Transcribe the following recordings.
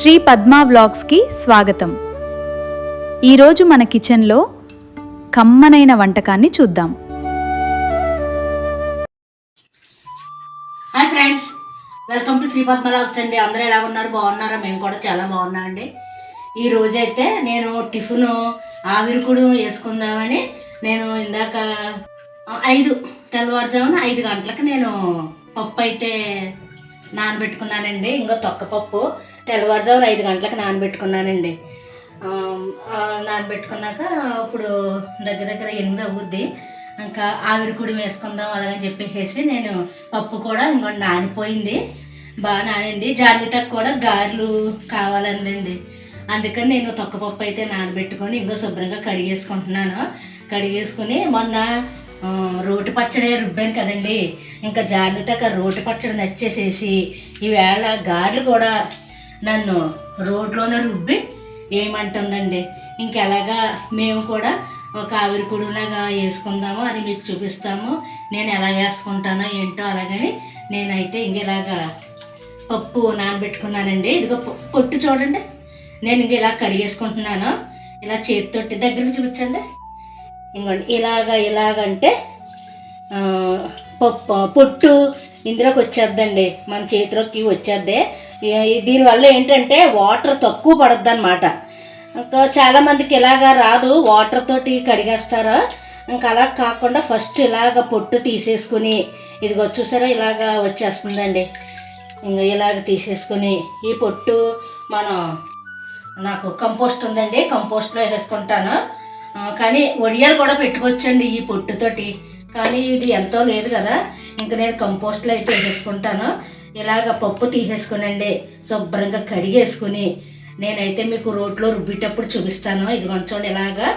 శ్రీ పద్మా వ్లాగ్స్కి స్వాగతం. ఈరోజు మన కిచెన్లో కమ్మనైన వంటకాన్ని చూద్దాం. Hi friends, welcome to Sri Padma vlogs అండి. అందరూ ఎలా ఉన్నారు? బాగున్నారా? మేము కూడా చాలా బాగున్నామండి. ఈ రోజైతే నేను టిఫిన్ ఆవిరికుడు వేసుకుందామని నేను ఇందాక తెల్లవారుజామున 5 గంటలకు నేను పప్పు అయితే నానబెట్టుకున్నానండి. ఇంకో తొక్కపప్పు తెల్లవారుజామున 5 గంటలకు నానబెట్టుకున్నానండి. నానబెట్టుకున్నాక ఇప్పుడు దగ్గర 8 అవుద్ది. ఇంకా ఆవిరికుడి వేసుకుందాం అలాగని చెప్పేసి నేను పప్పు కూడా ఇంకొంచెం నానిపోయింది, బాగా నానింది. జాన్వితకు కూడా గారెలు కావాలందండి. అందుకని నేను తొక్కపప్పు అయితే నానబెట్టుకొని ఇంకో శుభ్రంగా కడిగేసుకుంటున్నాను. కడిగేసుకుని మొన్న రోటి పచ్చడి రుబ్బాను కదండి, ఇంకా జాగ్రత్తగా రోటి పచ్చడి నచ్చేసేసి ఈవేళ గారెలు కూడా నన్ను రోడ్లోనే రుబ్బి ఏమంటుందండి. ఇంకెలాగా మేము కూడా ఒక ఆవిరికుడులాగా వేసుకుందాము, అది మీకు చూపిస్తాము. నేను ఎలా వేసుకుంటానో ఏంటో అలాగని నేనైతే ఇంకెలాగా పప్పు నానబెట్టుకున్నానండి. ఇదిగో పొట్టు చూడండి, నేను ఇంక ఇలా కడిగేసుకుంటున్నాను. ఇలా చేతితోటి దగ్గరికి చూపించండి. ఇంకోండి ఇలాగంటే పొట్టు ఇందులోకి వచ్చేద్దండి, మన చేతిలోకి వచ్చేద్ది. దీనివల్ల ఏంటంటే వాటర్ తక్కువ పడుద్ది అనమాట. ఇంకా చాలామందికి ఇలాగా రాదు, వాటర్ తోటి కడిగేస్తారు. ఇంకా అలా కాకుండా ఫస్ట్ ఇలాగ పొట్టు తీసేసుకుని ఇదిగో చూసారా ఇలాగా వచ్చేస్తుందండి. ఇంకా ఇలాగ తీసేసుకుని ఈ పొట్టు నాకు కంపోస్ట్ ఉందండి, కంపోస్ట్లో వేసుకుంటాను. కానీ వడియాలు కూడా పెట్టుకోవచ్చండి ఈ పొట్టుతోటి, కానీ ఇది ఎంతో లేదు కదా. ఇంకా నేను కంపోస్ట్లో అయితే వేసుకుంటాను. ఇలాగ పప్పు తీసేసుకునండి శుభ్రంగా కడిగేసుకుని నేనైతే మీకు రోట్లో రుబ్బేటప్పుడు చూపిస్తాను. ఇది కొంచెం ఇలాగా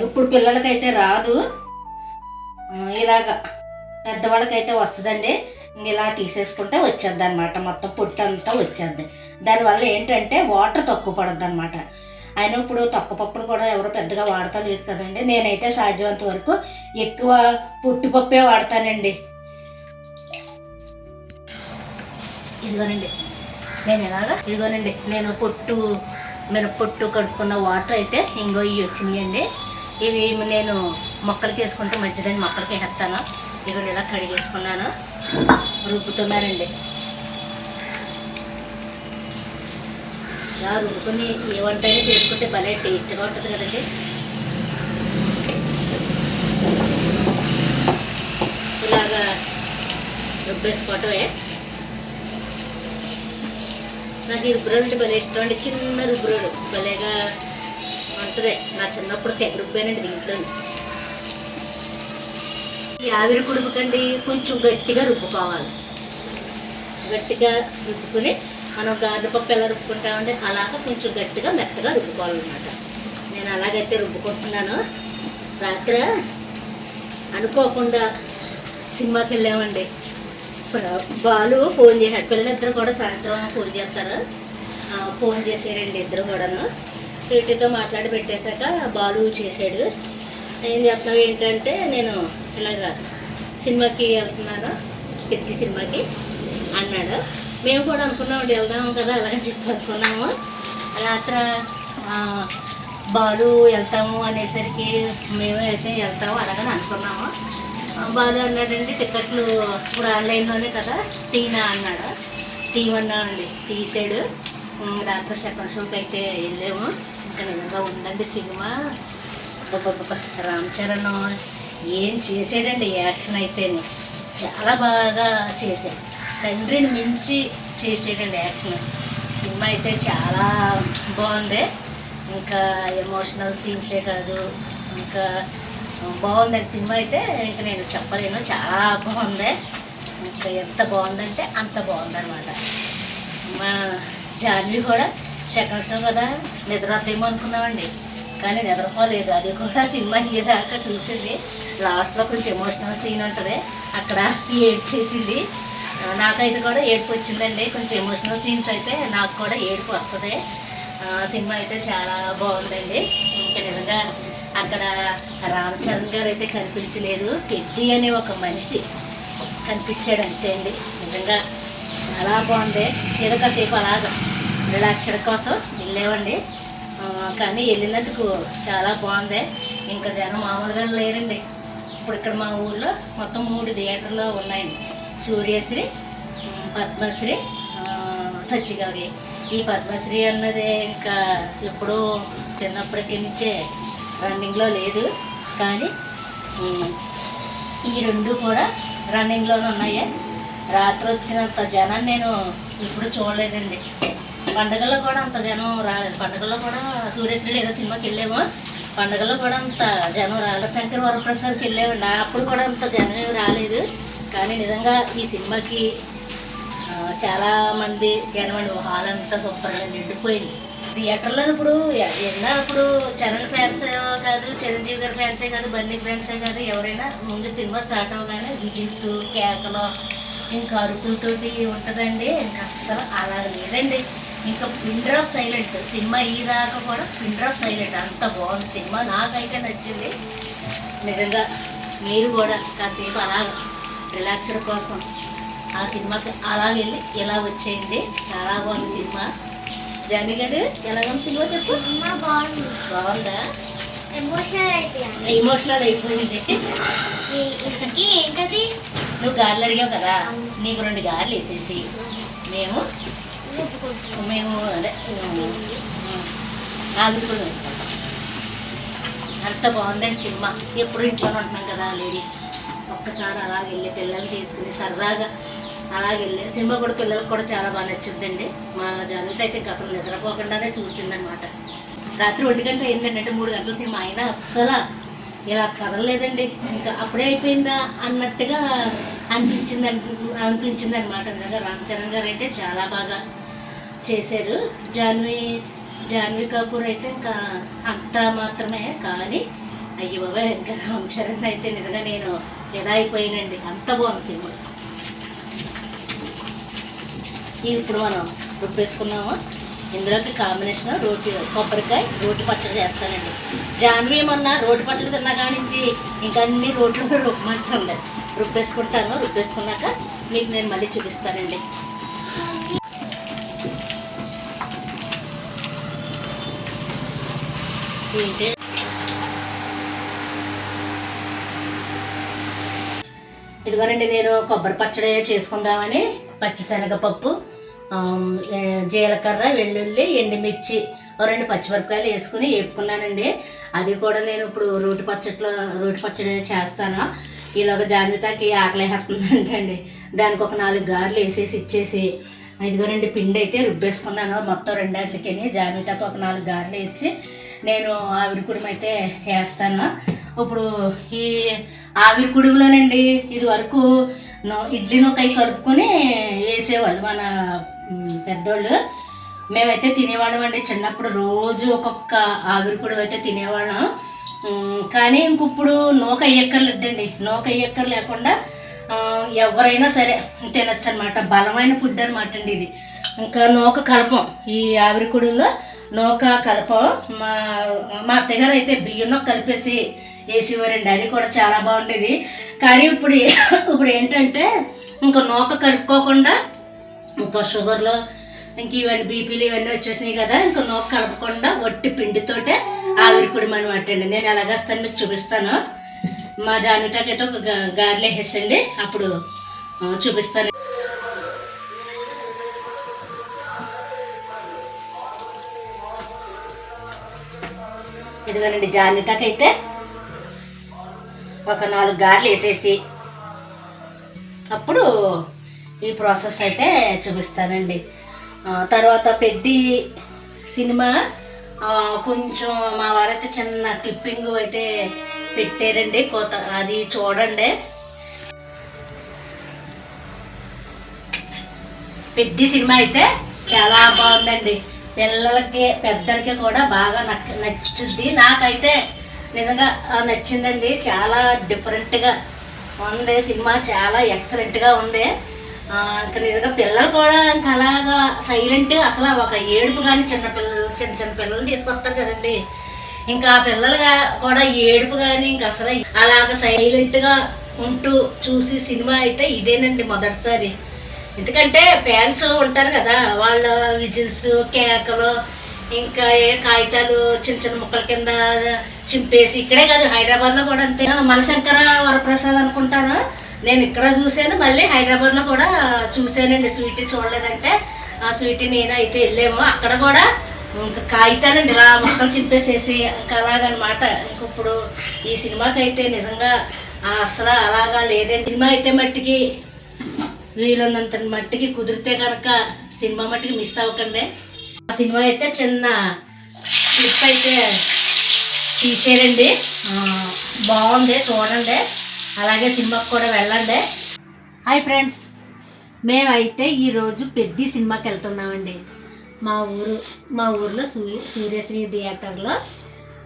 ఇప్పుడు పిల్లలకైతే రాదు, ఇలాగ పెద్దవాళ్ళకైతే వస్తుందండి. ఇలా తీసేసుకుంటే వచ్చేద్ది అనమాట, మొత్తం పొట్టు అంతా వచ్చేద్ది. దానివల్ల ఏంటంటే వాటర్ తక్కువ పడుద్ది అనమాట. అయినా ఇప్పుడు తొక్కపప్పులు కూడా ఎవరు పెద్దగా వాడతా లేదు కదండి. నేనైతే సాధ్యమంత వరకు ఎక్కువ పొట్టుపప్పే వాడతానండి. ఇదిగోనండి నేను మినప్పొట్టు కడుక్కున్న వాటర్ అయితే ఇవి వచ్చినాయండి. ఇవి నేను మొక్కలకి వేసుకుంటే మంచిదని మొక్కలకి వేస్తాను. ఇదిగోండి ఇలా కడిగేసుకున్నాను, రుబ్బుతున్నానండి. ఇలా రుబ్బుకొని ఏ వంట అయినా చేసుకుంటే భలే టేస్ట్గా ఉంటుంది కదండి. ఇలాగా రుబ్బేసుకోవటమే. నాకు ఈ రుబ్బురోలు అంటే భలే ఇష్టం అండి. చిన్న రుబ్బురోలు భలేగా ఉంటుంది. నా చిన్నప్పుడు తెగ రుబ్బానండి దీంట్లో. ఈ ఆవిరి కుడుపుకండి కొంచెం గట్టిగా రుబ్బుకోవాలి. గట్టిగా రుబ్బుకుని మనం గారెపప్పు ఎలా రుబ్బుకుంటామంటే అలాగా కొంచెం గట్టిగా మెత్తగా రుబ్బుకోవాలన్నమాట. నేను అలాగైతే రుబ్బుకుంటున్నాను. రాత్రి అనుకోకుండా సినిమాకి వెళ్ళామండి. బాలు ఫోన్ చేశాడు. పిల్లలిద్దరు కూడా సాయంత్రం ఫోన్ చేస్తారు. ఫోన్ చేసారండి ఇద్దరు కూడాను. స్వీటీతో మాట్లాడి పెట్టేశాక బాలు చేశాడు. ఏం చెప్తున్నావు ఏంటంటే నేను ఇలాగా సినిమాకి వెళ్తున్నాను, పెద్ద సినిమాకి అన్నాడు. మేము కూడా అనుకున్నామండి వెళ్దాము కదా అలాగని చెప్పి అనుకున్నాము. రాత్రి బాలు వెళ్తాము అనేసరికి మేము అయితే వెళ్తాము అలాగని అనుకున్నాము. బాలు అన్నాడండి టికెట్లు ఇప్పుడు ఆన్లైన్లోనే కదా తీనా అన్నాడు. తీయమన్నామండి, తీసాడు. రాత్రి సెకండ్ షోకి అయితే వెళ్ళాము. ఇంకా నిజంగా ఉందండి సినిమా. రామ్ చరణ్ ఏం చేసాడండి, యాక్షన్ అయితే చాలా బాగా చేశాడు. తండ్రిని మించి చేసాడండి యాక్షన్. సినిమా అయితే చాలా బాగుంది. ఇంకా ఎమోషనల్ సీన్సే కాదు, ఇంకా బాగుందండి సినిమా అయితే. ఇంకా నేను చెప్పలేను, చాలా బాగుంది. ఇంకా ఎంత బాగుందంటే అంత బాగుందన్నమాట. మా జాన్వి కూడా సెకండ్ షో కదా నిద్ర వద్దేమో అనుకున్నామండి, కానీ నిద్రపోలేదు. అది కూడా సినిమా అయ్యేదాకా చూసింది. లాస్ట్లో కొంచెం ఎమోషనల్ సీన్ ఉంటుంది, అక్కడ ఏడ్చేసింది. నాకైతే కూడా ఏడుపు వచ్చిందండి. కొంచెం ఎమోషనల్ సీన్స్ అయితే నాకు కూడా ఏడుపు వస్తుంది. సినిమా అయితే చాలా బాగుందండి. ఇంకా నిజంగా అక్కడ రామ్ చరణ్ గారు అయితే కనిపించలేదు, పెద్ది అనే ఒక మనిషి కనిపించాడు అంతే అండి. నిజంగా చాలా బాగుంది. ఏదో కాసేపు అలాగా రిలాక్స్డ్ కోసం వెళ్ళామండి. కానీ వెళ్ళినందుకు చాలా బాగుంది. ఇంకా జనం మామూలుగా లేరండి. ఇప్పుడు ఇక్కడ మా ఊళ్ళో మొత్తం 3 థియేటర్లు ఉన్నాయండి. సూర్యశ్రీ, పద్మశ్రీ, సత్యగౌరి. ఈ పద్మశ్రీ అన్నది ఇంకా ఎప్పుడూ చిన్నప్పటికి నుంచే రన్నింగ్లో లేదు, కానీ ఈ 2 కూడా రన్నింగ్లోనే ఉన్నాయి. రాత్రి వచ్చినంత జనం నేను ఎప్పుడు చూడలేదండి. పండుగల్లో కూడా అంత జనం రాలేదు. పండుగల్లో కూడా సూర్యశ్రీ ఏదో సినిమాకి వెళ్ళాము, పండుగల్లో కూడా అంత జనం రాలేదు. శంకర్ వరప్రసాద్కి వెళ్ళామండి, అప్పుడు కూడా అంత జనం ఏమి రాలేదు. కానీ నిజంగా ఈ సినిమాకి చాలా మంది జనం అండి. హాల్ అంతా సూపర్గా నిండిపోయింది. థియేటర్లో ఇప్పుడు ఇప్పుడు చరణ్ ఫ్యాన్స్ కాదు, చిరంజీవి గారి ఫ్యాన్సే కాదు, బన్నీ ఫ్యాన్సే కాదు, ఎవరైనా ముందు సినిమా స్టార్ట్ అవ్వగానే విజిల్స్, కేకలు, ఇంకా అరుపులతోటి ఉంటుందండి. ఇంకా అస్సలు అలా లేదండి. ఇంకా పిన్ డ్రాప్ సైలెంట్. సినిమా ఈ దాకా కూడా పిన్ డ్రాప్ సైలెంట్. అంత బాగుంది సినిమా, నాకైతే నచ్చింది. నిజంగా మీరు కూడా కాసేపు అలా రిలాక్స్డ్ కోసం ఆ సినిమాకి అలా వెళ్ళి ఇలా వచ్చేయండి. చాలా బాగుంది సినిమా. జానీగడ్ ఎలాగో సినిమా చెప్పు. బాగుందా? ఎమోషనల్ అయిపోయింది. ఏంటది? నువ్వు గారెలు అడిగావు కదా, నీకు 2 గారెలు వేసేసి మేము అదే ఆవిరి కూడా వేసుకుంటాం. అంత బాగుందండి సినిమా. ఎప్పుడు ఇంట్లోనే ఉంటున్నాం కదా లేడీస్, ఒక్కసారి అలా వెళ్ళి పిల్లల్ని తీసుకుని సరదాగా అలాగే వెళ్ళి సినిమా కూడా పిల్లలకు కూడా చాలా బాగా నచ్చుద్దండి. మా జాగ్రత్త అయితే ఇంకా అసలు నిద్రపోకుండానే చూసిందనమాట. రాత్రి 1 గంట అయిందండి, అంటే 3 గంటల సినిమా అయినా అస్సలు ఇలా కదలలేదండి. ఇంకా అప్పుడే అయిపోయిందా అన్నట్టుగా అనిపించింది అనమాట. నిజంగా రామ్ చరణ్ గారు అయితే చాలా బాగా చేశారు. జాన్వీ కపూర్ అయితే ఇంకా అంత మాత్రమే, కానీ అయ్యో బాబా ఇంకా రామ్ చరణ్ అయితే నిజంగా నేను ఫిదా అయిపోయానండి. అంత బాగుంది సినిమా. ఇప్పుడు మనం రుబ్బేసుకున్నాము. ఇందులోకి కాంబినేషన్ కొబ్బరికాయ రోటి పచ్చడి చేస్తానండి. జాన్వీ మొన్న రోటి పచ్చడి తిన్నా కానించి ఇంకా అన్ని రోట్లో రుబ్బమంటుంది. రుబ్బేసుకుంటాను. రుబ్బేసుకున్నాక మీకు నేను మళ్ళీ చూపిస్తానండి. ఏంటి ఇదిగోనండి, నేను కొబ్బరి పచ్చడి చేసుకుందామని పచ్చిశనగపప్పు, జీలకర్ర, వెల్లుల్లి, ఎండుమిర్చి, 2 పచ్చిమిరపకాయలు వేసుకుని వేపుకున్నానండి. అది కూడా నేను ఇప్పుడు రోటి పచ్చడి చేస్తాను. ఇలాగ జాన్వితాకి ఆకలేస్తుందంటండి, దానికి ఒక 4 గారెలు వేసేసి ఇచ్చేసి ఇదిగోనండి పిండి అయితే రుబ్బేసుకున్నాను. మొత్తం 2 గంటలకి జాన్వితాకి ఒక 4 గారెలు వేసి నేను ఆవిరి కుడుము అయితే వేస్తాను. ఇప్పుడు ఈ ఆవిరి కుడుములోనండి ఇది వరకు ఇడ్లీ నూకాయ కలుపుకొని వేసేవాళ్ళు మన పెద్దోళ్ళు. మేమైతే తినేవాళ్ళం అండి చిన్నప్పుడు. రోజు ఒక్కొక్క ఆవిరి కుడుము అయితే తినేవాళ్ళం. కానీ ఇంకప్పుడు నూక అయ్యక్కర్లేదండి. నూక అయ్యక్కర్ లేకుండా ఎవరైనా సరే తినచ్చు అనమాట. బలమైన ఫుడ్ అనమాట అండి ఇది. ఇంకా నూక కలపం, ఈ ఆవిరి కుడుములో నూక కలపం. మా అత్తగారు అయితే బియ్యం నూక కలిపేసి వేసేవారండి. అది కూడా చాలా బాగుండేది. కానీ ఇప్పుడు ఏంటంటే ఇంకా నూక కలుపుకోకుండా ఇంకా షుగర్లో ఇంక ఇవన్నీ బీపీలు ఇవన్నీ వచ్చేసినాయి కదా, ఇంకా నూక కలపకుండా వట్టి పిండితోటే ఆవిరి కుడుము అనమాట అండి. నేను ఎలాగేస్తాను మీకు చూపిస్తాను. మా జాన్వితాకి అయితే ఒక గారెలు వేసేసండి, అప్పుడు చూపిస్తాను. ఇదిగోనండి, జాన్వితాకి అయితే ఒక 4 గారెలు వేసేసి అప్పుడు ఈ ప్రాసెస్ అయితే చూపిస్తానండి. తర్వాత పెద్ది సినిమా కొంచెం మా వారైతే చిన్న క్లిప్పింగ్ అయితే పెట్టారండి, అది చూడండి. పెద్ది సినిమా అయితే చాలా బాగుందండి. పిల్లలకి పెద్దలకి కూడా బాగా నచ్చుద్ది. నాకైతే నిజంగా నచ్చిందండి. చాలా డిఫరెంట్గా ఉంది సినిమా, చాలా ఎక్సలెంట్గా ఉంది. ఇంకా నిజంగా పిల్లలు కూడా ఇంకా అలాగా సైలెంట్గా అసలు ఒక ఏడుపు కానీ చిన్న పిల్లలు తీసుకొస్తారు కదండి, ఇంకా ఆ పిల్లలుగా కూడా ఏడుపు కానీ ఇంకా అసలు అలాగ సైలెంట్గా ఉంటూ చూసి సినిమా అయితే ఇదేనండి మొదటిసారి. ఎందుకంటే ఫ్యాన్స్ ఉంటారు కదా, వాళ్ళ విజిల్స్, కేకలు, ఇంకా ఏ కాగితాలు చిన్న చిన్న ముక్కల కింద చింపేసి, ఇక్కడే కాదు హైదరాబాద్లో కూడా అంతే. మనశంకర వరప్రసాద్ అనుకుంటాను, నేను ఇక్కడ చూశాను, మళ్ళీ హైదరాబాద్లో కూడా చూశానండి. స్వీటీ చూడలేదంటే ఆ స్వీటీ నేను అయితే వెళ్ళాము, అక్కడ కూడా ఇంకా కాగితాలు ఇలా మొక్కలు చింపేసేసి ఇంకా అలాగనమాట. ఇంక ఇప్పుడు ఈ సినిమాకి అయితే నిజంగా అసలు అలాగా లేదండి. సినిమా అయితే మట్టికి వీలున్నంత మట్టికి కుదిరితే కనుక సినిమా మట్టికి మిస్ అవ్వకండి. ఆ సినిమా అయితే చిన్న క్లిప్ అయితే తీసేయండి, బాగుంది, చూడండి. అలాగే సినిమాకి కూడా వెళ్ళండి. హాయ్ ఫ్రెండ్స్, మేమైతే ఈరోజు పెద్ద సినిమాకి వెళ్తున్నామండి. మా ఊర్లో సూర్యశ్రీ థియేటర్లో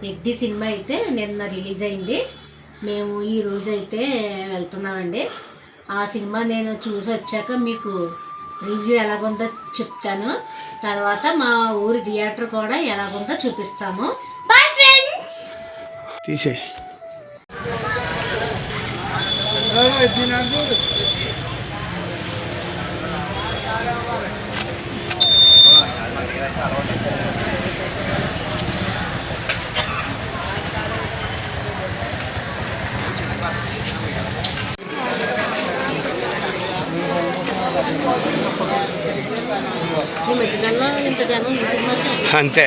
పెద్ద సినిమా అయితే నిన్న రిలీజ్ అయింది. మేము ఈరోజు అయితే వెళ్తున్నామండి. ఆ సినిమా నేను చూసి వచ్చాక మీకు రివ్యూ ఎలాగుందో చెప్తాను. తర్వాత మా ఊరి థియేటర్ కూడా ఎలాగుందో చూపిస్తాము. Bye friends. తీసే ఇంత జనం ఈ సినిమాకి అంతే.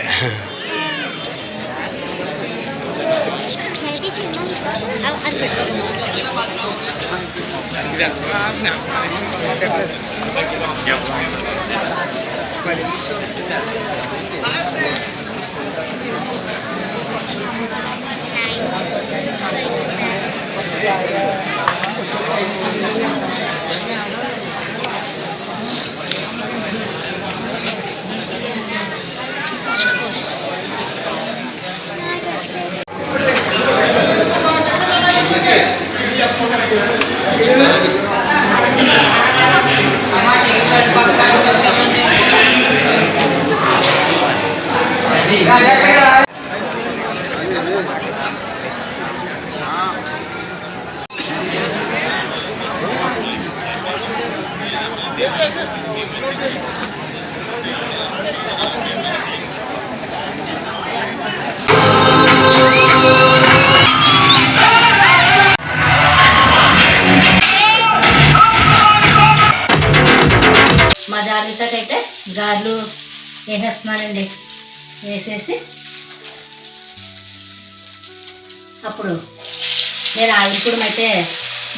మా జాగ్రత్తకైతే గార్లు వేసేస్తున్నానండి. వేసేసి అప్పుడు నేను ఆవిరి కుడుమ అయితే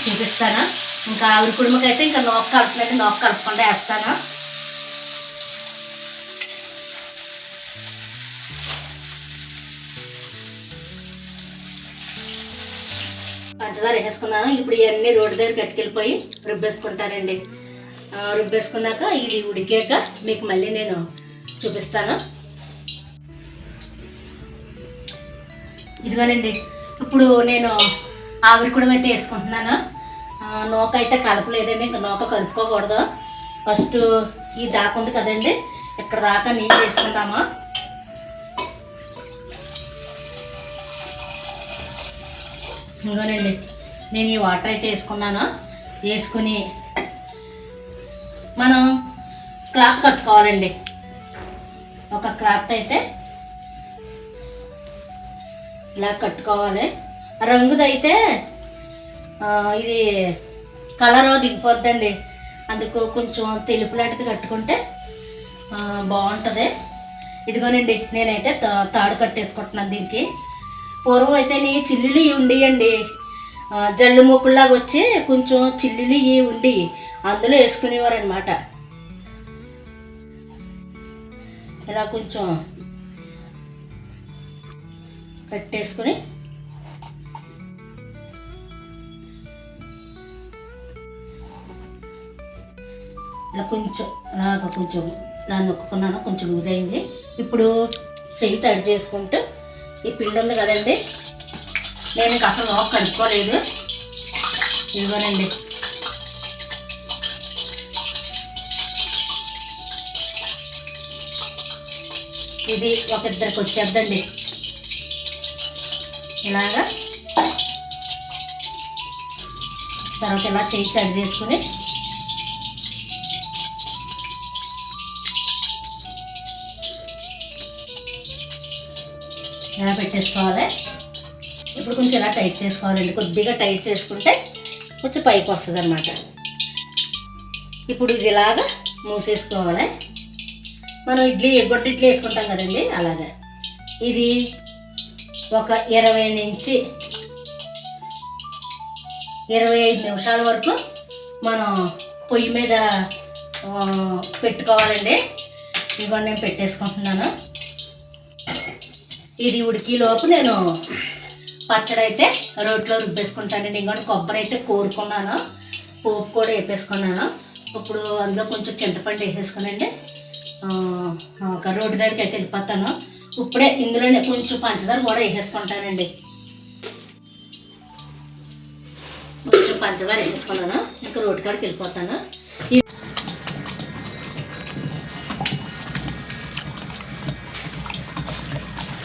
చూపిస్తాను. ఇంకా ఆవిరి కుడుమకైతే ఇంకా నోక కలపలేదు, నోక కలపకుండా వేస్తాను. పంచదార వేసేసుకున్నాను. ఇప్పుడు ఇవన్నీ రోడ్డు దగ్గర కట్టుకెళ్ళిపోయి రుబ్బేసుకుంటానండి. రుబ్బేసుకున్నాక ఇది ఉడికాక మీకు మళ్ళీ నేను చూపిస్తాను. ఇదిగోనండి, ఇప్పుడు నేను ఆవిరి కుడుమ అయితే వేసుకుంటున్నాను. నూక అయితే కలపలేదండి, ఇంకా నూక కలుపుకోకూడదు. ఫస్ట్ ఈ దాకా ఉంది కదండి, ఇక్కడ దాకా నీళ్ళు వేసుకుంటాము. ఇంకోనండి, నేను ఈ వాటర్ అయితే వేసుకున్నాను. వేసుకుని మనం క్లాత్ కట్టుకోవాలండి. ఒక క్లాత్ అయితే ఇలా కట్టుకోవాలి. రంగుదైతే ఇది కలర్ దిగిపోద్దండి, అందుకు కొంచెం తెలుపు లాంటిది కట్టుకుంటే బాగుంటుంది. ఇదిగోనండి, నేనైతే తాడు కట్టేసుకుంటున్నాను దీనికి. పూర్వం అయితే చిల్లులు ఉండేయండి, జల్లు ముక్కుల్లాగా వచ్చి కొంచెం చిల్లులు ఉండి అందులో వేసుకునేవారు అనమాట. ఇలా కొంచెం కట్టేసుకుని ఇలా కొంచెం ఇలా నొక్కున్నాను, కొంచెం లూజ్ అయింది. ఇప్పుడు చెయ్యి తడి చేసుకుంటూ ఈ పిండి ఉంది కదండి, నేను ఇంకా అసలు నోక కలుపుకోలేదు. ఇదిగోనండి, ఇది ఒక ఇద్దరికి వచ్చేద్దండి. ఇలాగా తర్వాత ఇలా చేయి తడి చేసుకుని ఇలా పెట్టేసుకోవాలి. ఇప్పుడు కొంచెం ఇలా టైట్ చేసుకోవాలండి. కొద్దిగా టైట్ చేసుకుంటే కొంచెం పైకి వస్తుంది అన్నమాట. ఇప్పుడు ఇది ఇలాగా మూసేసుకోవాలి. మనం గొడ్డు ఇడ్లీ వేసుకుంటాం కదండి, అలాగే ఇది ఒక 20 నుంచి 25 నిమిషాల వరకు మనం పొయ్యి మీద పెట్టుకోవాలండి. ఇదిగో నేను పెట్టేసుకుంటున్నాను. ఇది ఉడికిలోపు నేను పచ్చడి అయితే రోట్లో రుబ్బేసుకుంటానండి. ఇంకోటి కొబ్బరి అయితే కోరుకున్నాను, పోపు కూడా వేపేసుకున్నాను. ఇప్పుడు అందులో కొంచెం చింతపండు వేసేసుకునండి ఒక రోడ్డు దగ్గరికి అయితే వెళ్ళిపోతాను. ఇప్పుడే ఇందులోనే కొంచెం పంచదార కూడా వేసేసుకుంటానండి. కొంచెం పంచదార వేసుకున్నాను, ఇంకా రోడ్డు కాడికి వెళ్ళిపోతాను.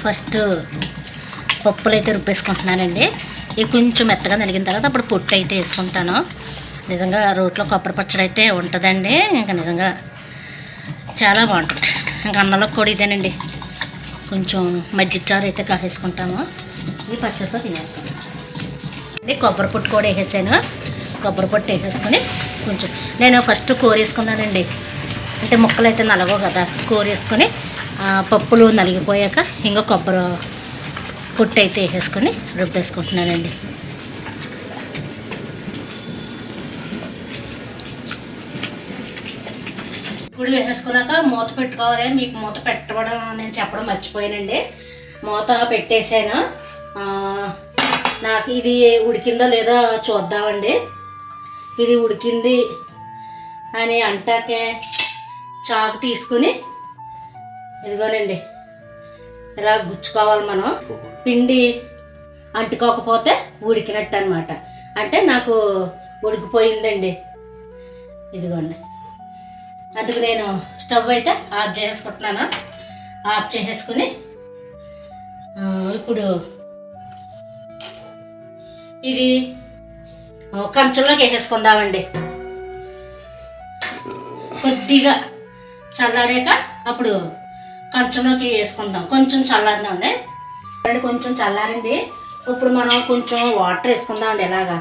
ఫస్ట్ పప్పులు అయితే రుబ్బేసుకుంటున్నానండి. ఇవి కొంచెం మెత్తగా నలిగిన తర్వాత అప్పుడు పొట్టు అయితే వేసుకుంటాను. నిజంగా రోట్లో కొబ్బరి పచ్చడి అయితే ఉంటుందండి. ఇంకా నిజంగా చాలా బాగుంటుంది. ఇంకా అన్నంలో కూడా ఇదేనండి. కొంచెం మజ్జిగ చారు అయితే కాసేసుకుంటాము. ఇది పచ్చడితో తినేస్తాము. కొబ్బరి పొట్టు కూడా వేసేసాను. కొబ్బరి పొట్టు వేసేసుకొని కొంచెం నేను ఫస్ట్ కోరేసుకున్నానండి. అంటే ముక్కలు అయితే నలగవు కదా, కోరేసుకొని పప్పులు నలిగిపోయాక ఇంకా కొబ్బరి పొట్టు అయితే వేసేసుకొని రుబ్బేసుకుంటున్నానండి. ఇప్పుడు వేసేసుకున్నాక మూత పెట్టుకోవాలి. మీకు మూత పెట్టడం నేను చెప్పడం మర్చిపోయానండి. మూత పెట్టేసాను. నాకు ఇది ఉడికిందో లేదో చూద్దామండి. ఇది ఉడికింది అని అంటాకే చాకు తీసుకుని ఇదిగోనండి ఇలా గుచ్చుకోవాలి. మనం పిండి అంటుకోకపోతే ఉడికినట్టు అనమాట. అంటే నాకు ఉడికిపోయిందండి. ఇదిగోండి, అందుకు నేను స్టవ్ అయితే ఆఫ్ చేసుకుంటున్నాను. ఆఫ్ చేసేసుకుని ఇప్పుడు ఇది కంచంలోకి వేసేసుకుందామండి. కొద్దిగా చల్లారాక అప్పుడు కంచంలోకి వేసుకుందాం. కొంచెం చల్లారినా ఉండే కొంచెం చల్లారండి. ఇప్పుడు మనం కొంచెం వాటర్ వేసుకుందామండి. ఎలాగా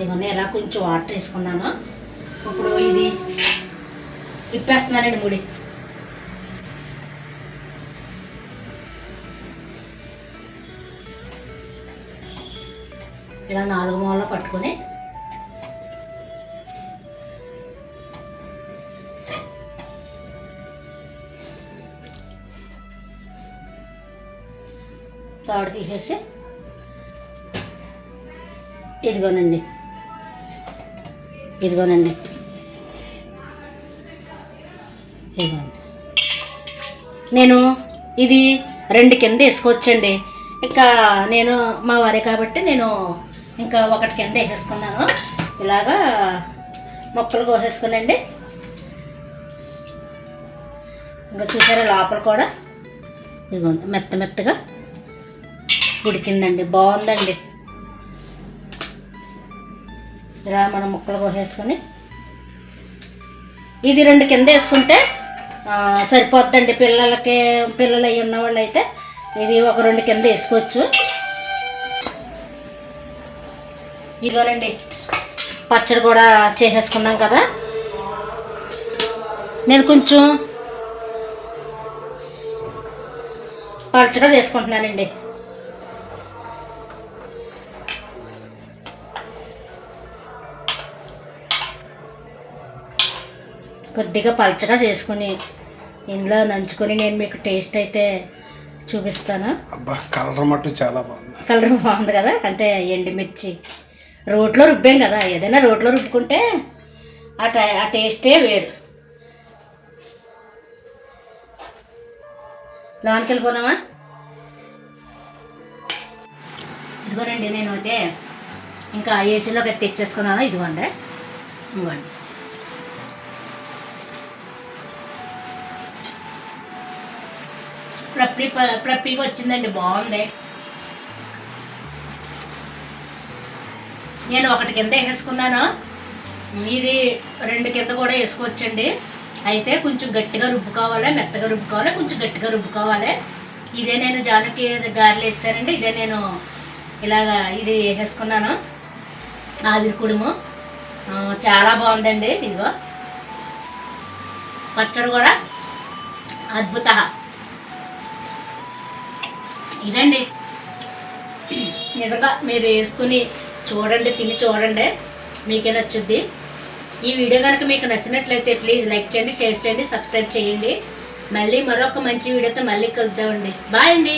ఇవన్నీ ఎలా కొంచెం వాటర్ వేసుకున్నాను. ఇప్పుడు ఇది ఇప్పేస్తున్నానండి ముడి. ఇలా 4 మూలలు పట్టుకొని తాడు తీసేసి ఇదిగోనండి ఇదిగోనండి నేను ఇది 2 కింద వేసుకోవచ్చండి. ఇంకా నేను మా వారే కాబట్టి నేను ఇంకా 1 కింద వేసేసుకున్నాను. ఇలాగా మొక్కలు కోసేసుకునండి. ఇంకా చూసారా లోపల కూడా ఇదిగోండి మెత్తగా ఉడికిందండి. బాగుందండి. ఇలా మనం ముక్కలు కోసేసుకొని ఇది 2 కింద వేసుకుంటే సరిపోద్దండి. పిల్లలు అయ్యి ఉన్నవాళ్ళు అయితే ఇది ఒక 2 కింద వేసుకోవచ్చు. ఇదిగోనండి పచ్చడి కూడా చేసేసుకున్నాం కదా. నేను కొంచెం పచ్చగా చేసుకుంటున్నానండి. కొద్దిగా పలచగా చేసుకుని ఇందులో నంచుకొని నేను మీకు టేస్ట్ అయితే చూపిస్తాను. అబ్బా కలర్ మట్టు చాలా బాగుంది. కలర్ బాగుంది కదా. అంటే ఎండుమిర్చి రోట్లో రుబ్బాం కదా. ఏదైనా రోట్లో రుబ్బుకుంటే ఆ టేస్టే వేరు. లోనికి వెళ్ళిపోదామా? ఇదిగోనండి నేను అయితే ఇంకా ఏసీలోకి తెచ్చేసుకున్నాను. ఇదిగోండి ప్రప్పిగా వచ్చిందండి. బాగుంది. నేను 1 కింద వేసుకున్నాను. ఇది 2 కింద కూడా వేసుకోవచ్చండి. అయితే కొంచెం గట్టిగా రుబ్బుకోవాలి, మెత్తగా రుబ్బుకోవాలి, కొంచెం గట్టిగా రుబ్బుకోవాలి. ఇదే నేను జానకి గారెలు వేస్తానండి. ఇదే నేను ఇలాగా ఇది వేసేసుకున్నాను ఆవిరి కుడుము. చాలా బాగుందండి. ఇదిగో పచ్చడి కూడా అద్భుత. ఇదండి నిజంగా మీరు వేసుకుని చూడండి, తిని చూడండి, మీకే నచ్చుద్ది. ఈ వీడియో కనుక మీకు నచ్చినట్లయితే ప్లీజ్ లైక్ చేయండి, షేర్ చేయండి, సబ్స్క్రైబ్ చేయండి. మళ్ళీ మరొక మంచి వీడియోతో మళ్ళీ కలుద్దామండి. బాయ్ అండి.